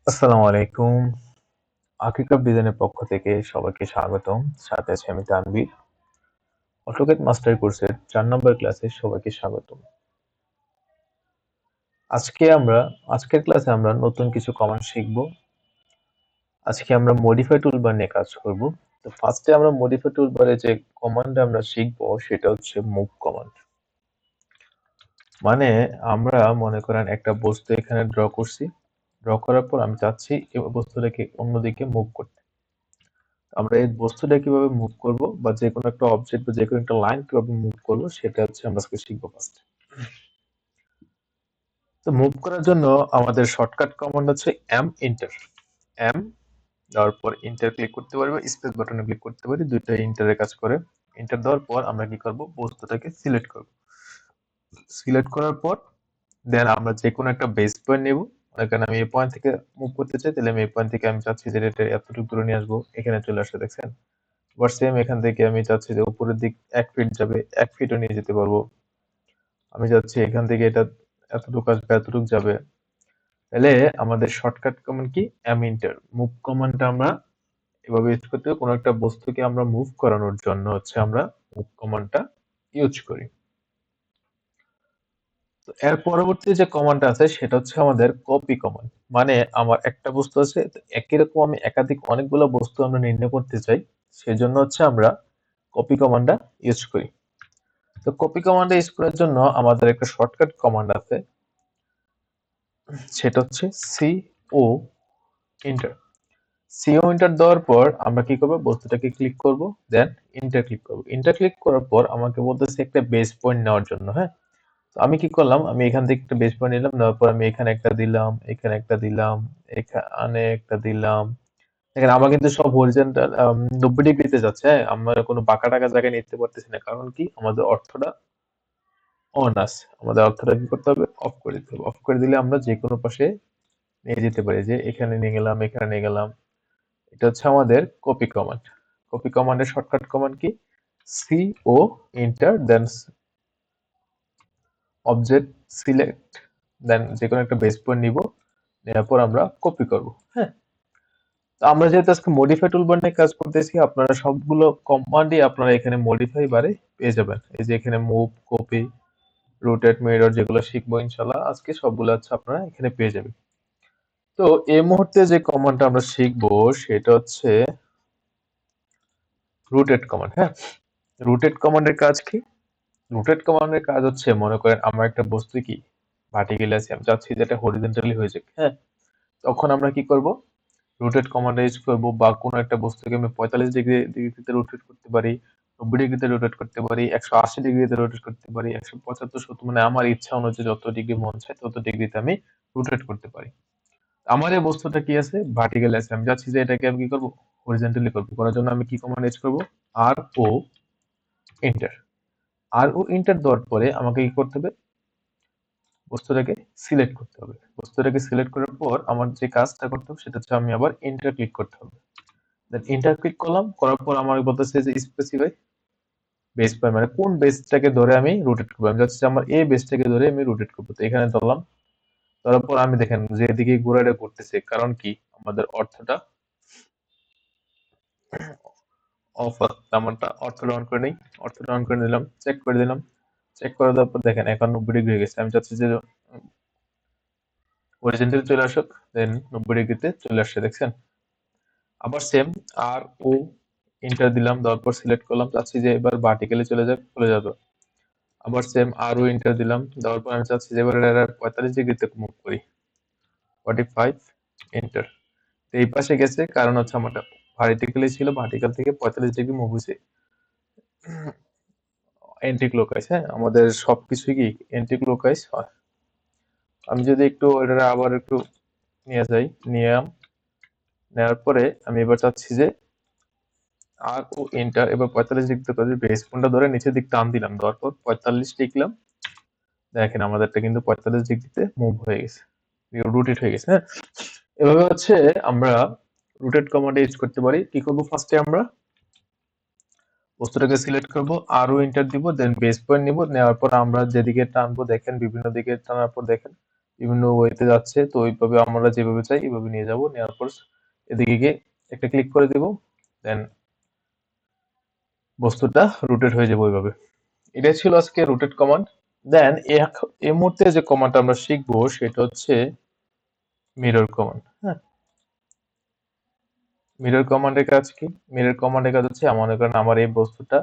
আসসালামু আলাইকুম। আকিকাব ডিজাইনের পক্ষ থেকে সবাইকে স্বাগতম। সাথে আছি আমি তানভীর। অটোক্যাড মাস্টার কোর্সের ৪ নম্বর ক্লাসে সবাইকে স্বাগতম। আজকের ক্লাসে আমরা নতুন কিছু কমান্ড শিখব। আজকে আমরা মডিফাই টুলবার নিয়ে কাজ করব। তো ফার্স্টে আমরা মডিফাই টুলবারে যে কমান্ড আমরা শিখব সেটা হচ্ছে মুভ কমান্ড। মানে আমরা মনে করেন একটা বস্তু এখানে ড্র করছি। ড্র করার পর আমি চাচ্ছি এই বস্তুটাকে অন্যদিকে মুভ করতে। আমরা এই বস্তুটা কিভাবে মুভ করব বা যে কোনো একটা অবজেক্ট বা যে কোনো একটা লাইন কিভাবে মুভ করব সেটা হচ্ছে আমরা আজকে শিখবো ফার্স্ট। তো মুভ করার জন্য আমাদের শর্টকাট কমান্ড হচ্ছে এম ইন্টার। এম দেওয়ার পর ইন্টার ক্লিক করতে পারি বা স্পেস বাটনে ক্লিক করতে পারি, দুইটাই ইন্টারের কাজ করে। ইন্টার দেওয়ার পর আমরা কি করব, বস্তুটাকে সিলেক্ট করব। সিলেক্ট করার পর দেন আমরা যে কোনো একটা বেস পয়েন্ট নেব। এখানে আমি এই পয়েন্ট থেকে মুভ করতে চাই, তাহলে আমি এই পয়েন্ট থেকে আমি চাচ্ছি যে এটা এতটুকু দূরে নিয়ে আসবো, এখানে চলে আসে, দেখছেন। আবার সেম এখান থেকে আমি চাচ্ছি যে উপরের দিক 1 ফিট যাবে, 1 ফিটও নিয়ে যেতে পারবো। আমি চাচ্ছি এখান থেকে এটা এতটুকু আসবে, এতটুকু যাবে। তাহলে আমাদের শর্টকাট কমান্ড কি, এম ইন্টার। মুভ কমান্ডটা আমরা এভাবে ইউজ করতে হবে। কোনো একটা বস্তুকে আমরা মুভ করানোর জন্য হচ্ছে আমরা মুভ কমান্ডটা ইউজ করি। তো এর পরবর্তী যে কমান্ডটা আছে সেটা হচ্ছে আমাদের কপি কমান্ড। মানে আমার একটা বস্তু আছে, তো একই রকম আমি একাধিক অনেকগুলো বস্তু আমরা নির্ণয় করতে চাই, সেজন্য হচ্ছে আমরা কপি কমান্ডটা ইউজ করি। তো কপি কমান্ড ইউজ করার জন্য আমাদের একটা শর্টকাট কমান্ড আছে, সেটা হচ্ছে সিও ইন্টার। সিও ইন্টার দেওয়ার পর আমরা কি করব, বস্তুটাকে ক্লিক করব, দেন ইন্টার ক্লিক করব। ইন্টার ক্লিক করার পর আমাকে বলতেছে একটা বেস পয়েন্ট নেওয়ার জন্য। হ্যাঁ, তো আমি কি করলাম, আমি এখান থেকে একটা বেস পয়েন্ট নিলাম, নেওয়ার পর আমি এখানে একটা দিলাম, এখানে একটা দিলাম, এখানে একটা দিলাম। দেখেন আমার কিন্তু সব হরিজন্টাল 90 ডিগ্রিতে যাচ্ছে। হ্যাঁ, আমরা কোনো বাঁকা টাকা জায়গায় নিতে পারতেছি না, কারণ কি আমাদের অর্থটা অন আছে। আমাদের অর্থটা কি করতে হবে, অফ করে দিতে হবে। অফ করে দিলে আমরা যে কোনো পাশে নিয়ে যেতে পারি, যে এখানে নিয়ে গেলাম, এখানে নিয়ে গেলাম। এটা হচ্ছে আমাদের কপি কমান্ড। কপি কমান্ডের শর্টকাট কমান্ড কি, সি ও ইন্টার, দেন অবজেক্ট সিলেক্ট, দেন যে কোনো একটা বেস পয়েন্ট নিব, নেওয়ার পর আমরা কপি করব। হ্যাঁ, তো আমরা যেহেতু আজকে মডিফাই টুলবার নিয়ে কাজ করতেছি, আপনারা সবগুলো কমান্ডই আপনারা এখানে মডিফাই বারে পেয়ে যাবেন। এই যে এখানে মুভ, কপি, রোটেট, মিরর যেগুলো শিখবো ইনশাল্লাহ আজকে, সবগুলো হচ্ছে আপনারা এখানে পেয়ে যাবেন। তো এই মুহূর্তে যে কমান্ডটা আমরা শিখবো সেটা হচ্ছে রুটেট কমান্ড। হ্যাঁ, রুটেট কমান্ডের কাজ কি, রুটেট কমান্ডের কাজ হচ্ছে, মনে করেন আমার একটা বস্তু কি ভার্টিক্যালি আছে, আমি চাচ্ছি যে এটা হরিজন্টালি হয়ে যাক। হ্যাঁ, তখন আমরা কি করব, রোটেট কমান্ড ইউজ করব। বা কোনো একটা বস্তুকে আমি 45 ডিগ্রিতে রোটেট করতে পারি, 90 ডিগ্রিতে রোটেট করতে পারি, 180 ডিগ্রিতে রোটেট করতে পারি, 175, 70, মানে আমার ইচ্ছা অনুযায়ী যত ডিগ্রি মন চায় তত ডিগ্রিতে আমি রোটেট করতে পারি। আমার এই বস্তুটা কি আছে, ভার্টিক্যাল আছে, আমি চাচ্ছি যে এটাকে আমি কি করবো, হরিজন্টালি করবো। করার জন্য আমি কি কমান্ড ইউজ করবো, আর ও এন্টার। আর ও এন্টার দেওয়ার পরে আমাকে কি করতে হবে, বস্তুটাকে সিলেক্ট করতে হবে। বস্তুটাকে সিলেক্ট করার পর আমার যে কাজটা করতে হবে সেটা হচ্ছে আমি আবার এন্টার ক্লিক করতে হবে। দেন এন্টার ক্লিক করলাম, করার পর আমার বলতেছে যে স্পেসিফাই বেস পয়েন্ট, মানে কোন বেসটাকে ধরে আমি রোটেট করবো। আমি যাচ্ছি আমার এই বেসটাকে ধরে আমি রোটেট করবো, তো এখানে ধরলাম। ধরার পর আমি দেখেন যে এদিকে ঘোরাটা করতেছে, কারণ কি আমাদের অর্থটা অফ, আমারটা অর্থটা অন করে নেই। অর্থটা অন করে নিলাম, চেক করে দিলাম। চেক করে দেওয়ার পর দেখেন 91 ডিগ্রি হয়ে গেছে। আমি চাচ্ছি যে হরিজন্টাল চলে আসুক, দেন 90 ডিগ্রিতে চলে আসছে, দেখছেন। আবার সেম আর ও এন্টার দিলাম, দেওয়ার পর সিলেক্ট করলাম, চাচ্ছি যে এবার ভার্টিক্যালি চলে যাক, চলে যাবে। আবার সেম আরও এন্টার দিলাম, দেওয়ার পর আমি চাচ্ছি যে এবার এটা 45 ডিগ্রিতে মুভ করি, 45, এন্টার। তো এই পাশে গেছে, কারণ হচ্ছে আমারটা ভার্টিক্যালি ছিল, ভার্টিক্যাল থেকে 45 ডিগ্রি মুভ হয়েছে। Anti clockwise. হ্যাঁ, আমাদের সবকিছুই কি এন্টি ক্লকওয়াইজ হয়। আমি যদি একটু এটা আবার একটু নিয়ে যাই, নেওয়ার পরে আমি এবার চাচ্ছি যে আর ও এন্টার, এবার 45 ডিগ্রিতে করে বেস পয়েন্টটা ধরে নিচের দিক টান দিলাম, দেওয়ার পর 45 লিখলাম। দেখেন আমাদেরটা কিন্তু 45 ডিগ্রিতে মুভ হয়ে গেছে, রোটেট হয়ে গেছে। হ্যাঁ, এভাবে হচ্ছে আমরা রোটেট কমান্ড ইউজ করতে পারি। কি করব, ফার্স্টে আমরা বস্তুটাকে সিলেক্ট করব, আরও এন্টার দিব, দেন বেস পয়েন্ট নিব, নেওয়ার পর আমরা যেদিকে টানবো দেখেন বিভিন্ন দিকে টানার পর দেখেন বিভিন্ন ওয়েতে যাচ্ছে, তো ওইভাবে আমরা যেভাবে চাই এইভাবে নিয়ে যাব, নেওয়ার পর এদিকে গিয়ে একটা ক্লিক করে দিব, দেন বস্তুটা রোটেট হয়ে যাবে ওইভাবে। এটাই ছিল আজকে রোটেট কমান্ড। দেন এই মুহূর্তে যে কমান্ডটা আমরা শিখবো সেটা হচ্ছে মিরর কমান্ড। হ্যাঁ, মিরর কমান্ডের কাজ কি? মিরর কমান্ডের কাজ হচ্ছে মনে করেন আমার এই বস্তুটা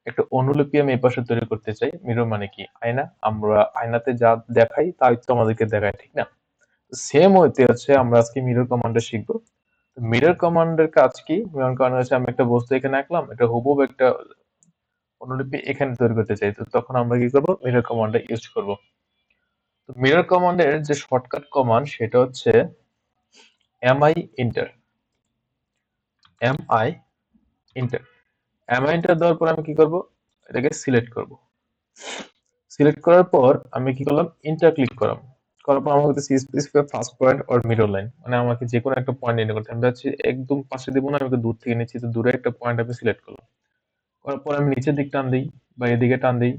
একটা অনুলিপি আমি এই পাশে তৈরি করতে চাই। মিরর মানে কি? আয়না। আমরা আয়নাতে যা দেখাই তাই তো আমাদেরকে দেখায়, ঠিক না? সেম ওয়েতে হচ্ছে আমরা আজকে মিরর কমান্ডটা শিখবো। মিরর কমান্ডের কাজ কি? মিরর কমান্ড হচ্ছে আমি একটা বস্তু এখানে আঁকলাম, এটা হুবহু একটা অনুলিপি এখানে তৈরি করতে চাই, তো তখন আমরা কি করবো? মিরর কমান্ডটা ইউজ করব। তো মিরর কমান্ডের যে শর্টকাট কমান্ড সেটা হচ্ছে MI inter. MI inter. MI inter দেওয়ার পর আমি কি করব? এটাকে সিলেক্ট করব। সিলেক্ট করার পর আমি কি করলাম? ইন্টার ক্লিক করলাম। করার পর আমাকে specify first point or middle line, মানে আমাকে যে কোনো একটা পয়েন্ট নির্ণয় করতে, আমি যাচ্ছি একদম পাশে দিব না, আমি দূর থেকে নিচ্ছি, তো দূরে একটা পয়েন্ট আমি সিলেক্ট করলাম। করার পর আমি নিচের দিক টান দিই বা এদিকে টান দিই।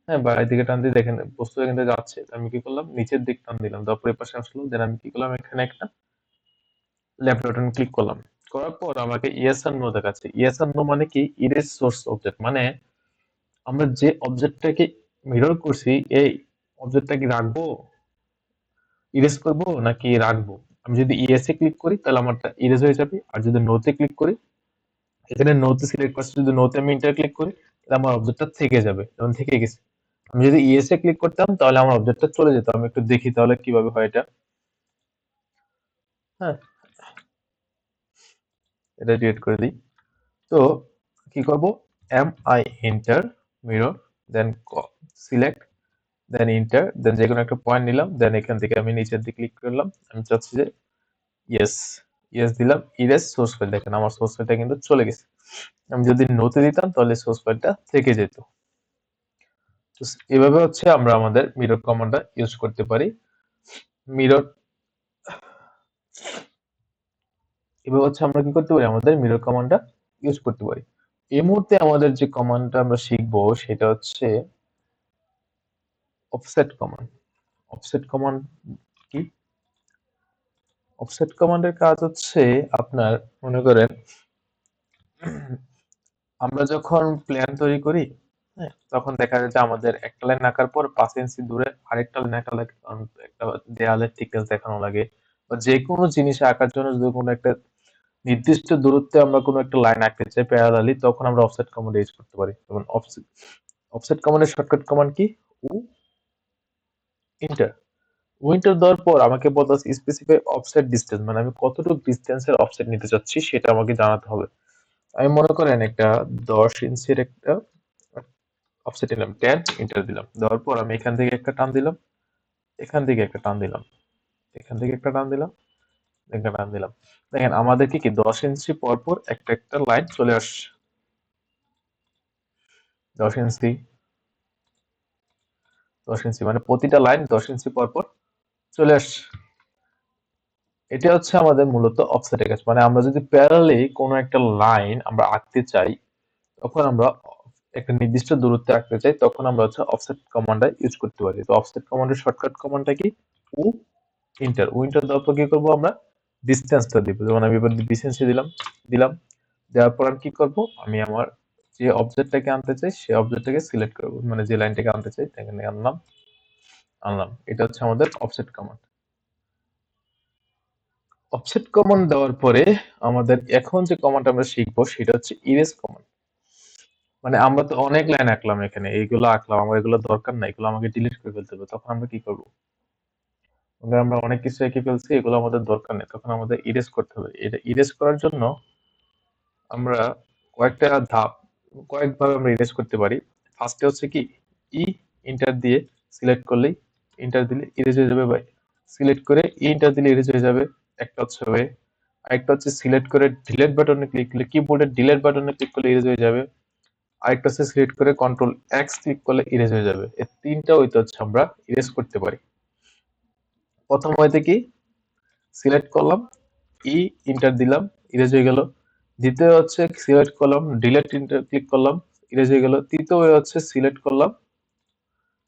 হ্যাঁ, বা এদিকে টান দিয়ে দেখেন বস্তু এখান থেকে যাচ্ছে, তো আমি কি করলাম? নিচের দিক টান দিলাম, তারপরে পাশে আসলো, দেন আমি কি করলাম? এখানে একটা লেফট বাটন ক্লিক করলাম। করার পর আমাকে ইয়েস আর নো দেখাচ্ছে। ইয়েস আর নো মানে কি? ইরেজ সোর্স অবজেক্ট, মানে আমরা যে অবজেক্টটাকে মিরর করছি এই অবজেক্টটা কি রাখবো, ইরেজ করব নাকি রাখবো? আমি যদি ইয়েস এ ক্লিক করি তাহলে আমারটা ইরেজ হয়ে যাবে, আর যদি নো তে ক্লিক করি, এখানে নো তে সিলেক্ট করছি, যদি নো তে আমি ইন্টার ক্লিক করি তাহলে আমার অবজেক্টটা থেকে যাবে, যেমন থেকে গেছে। আমি যদি ইয়েস এ ক্লিক করতাম তাহলে আমার অবজেক্টটা চলে যেত। আমি একটু দেখি তাহলে কিভাবে হয় এটা। হ্যাঁ, এটা ডিলিট করে দিই। তো কি করব? M I enter mirror, then select, then enter, then যে কোনো একটা পয়েন্ট নিলাম, দেন এখান থেকে আমি নিচের দিকে ক্লিক করলাম। আমি চাচ্ছি যে ইয়েস, ইয়েস দিলাম। ইরেজ সোর্স ফাইল, দেখেন আমার সোর্স ফাইলটা কিন্তু চলে গেছে। আমি যদি নোতে দিতাম তাহলে সোর্স ফাইলটা থেকে যেত। তো এভাবে হচ্ছে আমরা আমাদের মিরর কমান্ডটা ইউজ করতে পারি। মিরর এভাবে হচ্ছে আমরা কি করতে পারি? আমাদের মিরর কমান্ডটা ইউজ করতে পারি। এই মুহূর্তে আমাদের যে কমান্ডটা আমরা শিখবো সেটা হচ্ছে অফসেট কমান্ড। অফসেট কমান্ড কি? অফসেট কমান্ডের কাজ হচ্ছে আপনার মনে করেন আমরা যখন প্ল্যান তৈরি করি, হ্যাঁ, তখন দেখা যায় যে আমাদের একটা লাইন আঁকার পর 5 ইঞ্চি দূরে আরেকটা লাইন আঁকা লাগে, কারণ একটা দেয়ালের থিকনেস দেখানো লাগে, বা যে কোনো জিনিস আঁকার জন্য যদি কোনো একটা নির্দিষ্ট দূরত্বে আমরা কোনো একটা লাইন আঁকতে চাই প্যারালালি, তখন আমরা অফসেট কমান্ড ইউজ করতে পারি। যেমন অফসেট, অফসেট কমান্ডের শর্টকাট কমান্ড কি? উ ইন্টার। উইন্টার দেওয়ার পর আমাকে বলতেছে স্পেসিফাই অফসেট ডিসটেন্স, মানে আমি কতটুকু ডিসটেন্সের অফসেট নিতে চাচ্ছি সেটা আমাকে জানাতে হবে। আমি মনে করেন একটা 10 ইঞ্চির একটা অফসেট নিলাম, 10, এন্টার দিলাম। দেওয়ার পর আমি এখান থেকে একটা টান দিলাম, এখান থেকে একটা টান দিলাম, এখান থেকে একটা টান দিলাম, একটা টান দিলাম। দেখেন আমাদেরকে কি 10 ইঞ্চি পর পর একটা একটা লাইন চলে আসছে। 10 ইঞ্চি, 10 ইঞ্চি, মানে প্রতিটা লাইন 10 ইঞ্চি পর পর চলে আসছে। এটা হচ্ছে আমাদের মূলত অফসেটের কাজ, মানে আমরা যদি প্যারালালি কোনো একটা লাইন আমরা আঁকতে চাই, তখন আমরা একটা নির্দিষ্ট দূরত্বে আঁকতে চাই, তখন আমরা হচ্ছে অফসেট কমান্ডটা ইউজ করতে পারি। তো অফসেট কমান্ডের শর্টকাট কমান্ডটা কি? উ ইন্টার। উইন্টার দেওয়ার পর কি করবো? আমরা ডিস্টেন্সটা দিব, যেমন আমি এবার 20 ইঞ্চি দিলাম। দিলাম দেওয়ার পর আমি কি করব? আমি আমার যে অবজেক্টটাকে আনতে চাই সেই অবজেক্টটাকে সিলেক্ট করব, মানে যে লাইনটাকে আনতে চাই সেখানে আনলাম, আনলাম। এটা হচ্ছে আমাদের অফসেট কমান্ড। অফসেট কমান্ড দেওয়ার পরে আমাদের এখন যে কমান্ড আমরা শিখবো সেটা হচ্ছে ইরেজ কমান্ড। মানে আমরা তো অনেক লাইন আঁকলাম এখানে, এইগুলো আঁকলাম, আমার এগুলো দরকার নাই, এগুলো আমাকে ডিলিট করে ফেলতে হবে। তখন আমরা কি করব? আমরা অনেক কিছু এঁকে ফেলছি, এগুলো আমাদের দরকার নেই, তখন আমাদের ইরেজ করতে হবে। এটা ইরেজ করার জন্য আমরা কয়েকটা ধাপ, কয়েকভাবে আমরা ইরেজ করতে পারি। ফার্স্টে হচ্ছে কি? ই ইন্টার দিয়ে সিলেক্ট করলেই, ইন্টার দিলে ইরেজ হয়ে যাবে, ভাই। সিলেক্ট করে ই ইন্টার দিলে ইরেজ হয়ে যাবে, একটা হচ্ছে ওয়ে। আরেকটা হচ্ছে সিলেক্ট করে ডিলেট বাটনে ক্লিক করলে, কিবোর্ডের ডিলেট বাটনে ক্লিক করলে ইরেজ হয়ে যাবে। আরেকটা হচ্ছে সিলেক্ট করে কন্ট্রোল এক্স ক্লিক করলে ইরেজ হয়ে যাবে। এই তিনটা ওয়েতে হচ্ছে আমরা ইরেজ করতে পারি। প্রথম ওয়েতে কি? সিলেক্ট করলাম, ই ইন্টার দিলাম, ইরেজ হয়ে গেল। দ্বিতীয় হচ্ছে সিলেক্ট করলাম, ডিলেট ইন্টার ক্লিক করলাম, ইরেজ হয়ে গেল। তৃতীয় ওয়ে হচ্ছে সিলেক্ট করলাম,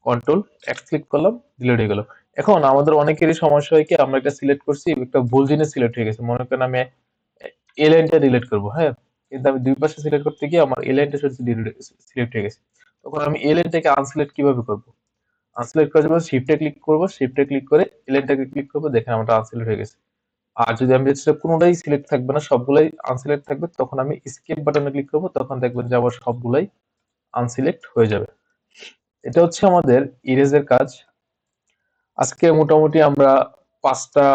কন্ট্রোল এক্স ক্লিক করলাম, ডিলিট হয়ে গেল। এখন আমাদের অনেকেরই সমস্যা হয় কি, আমরা একটা সিলেক্ট করছি, একটা ভুল জিনিস সিলেক্ট হয়ে গেছে। মনে করেন আমি এই লাইনটা ডিলিট করবো, হ্যাঁ, কিন্তু আমি দুই পাশে সিলেক্ট করতে গিয়ে আমার এই লাইনটা শুধু সিলেক্ট হয়ে গেছে। তখন আমি এই লাইনটাকে আনসিলেক্ট কিভাবে করবো? আনসিলেক্ট করার জন্য শিফটে ক্লিক করবো, শিফটে ক্লিক করে এই লাইনটাকে ক্লিক করবো, দেখেন আমার আনসিলেক্ট হয়ে গেছে। আর যদি আমি হচ্ছে কোনোটাই সিলেক্ট থাকবে না, সবগুলাই আনসিলেক্ট থাকবে, তখন আমি স্কেপ বাটনে ক্লিক করবো, তখন দেখবেন যে আবার সবগুলাই আনসিলেক্ট হয়ে যাবে। এটা হচ্ছে আমাদের ইরেজের কাজ। আজকে মোটামুটি আমরা পাঁচটা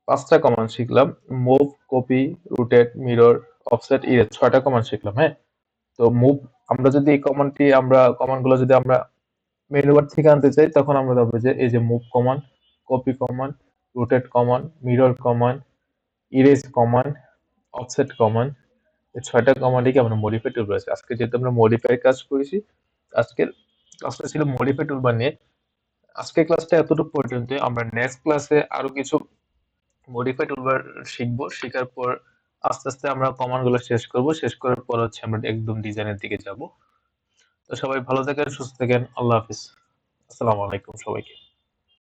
পাঁচটা কমান্ড শিখলাম। Move, copy, rotate, mirror, offset, erase, ছয়টা কমান্ড শিখলাম, হ্যাঁ। তো মুভ, আমরা যদি এই কমান্ডগুলো যদি আমরা মেনু বার থেকে আনতে চাই, তখন আমরা দেখবো যে এই যে move command, copy command, rotate command, mirror command, erase command, offset command, এই ছয়টা কমান্ডে কি আমরা মডিফাই টুলবার আছে। আজকে যেহেতু আমরা মডিফাই কাজ করেছি, আজকের ক্লাসটা ছিল মডিফাই টুলবার নিয়ে। আজকের ক্লাসটা এতটুকু পর্যন্ত। আমরা নেক্সট ক্লাসে আরো কিছু মডিফাই টুলবার শিখবো। শেখার পর আস্তে আস্তে আমরা কমান্ড গুলো শেষ করব। শেষ করার পর হচ্ছে আমরা একদম ডিজাইনের দিকে যাব। তো সবাই ভালো থাকেন, সুস্থ থাকেন। আল্লাহ হাফিজ। আসসালামু আলাইকুম সবাইকে।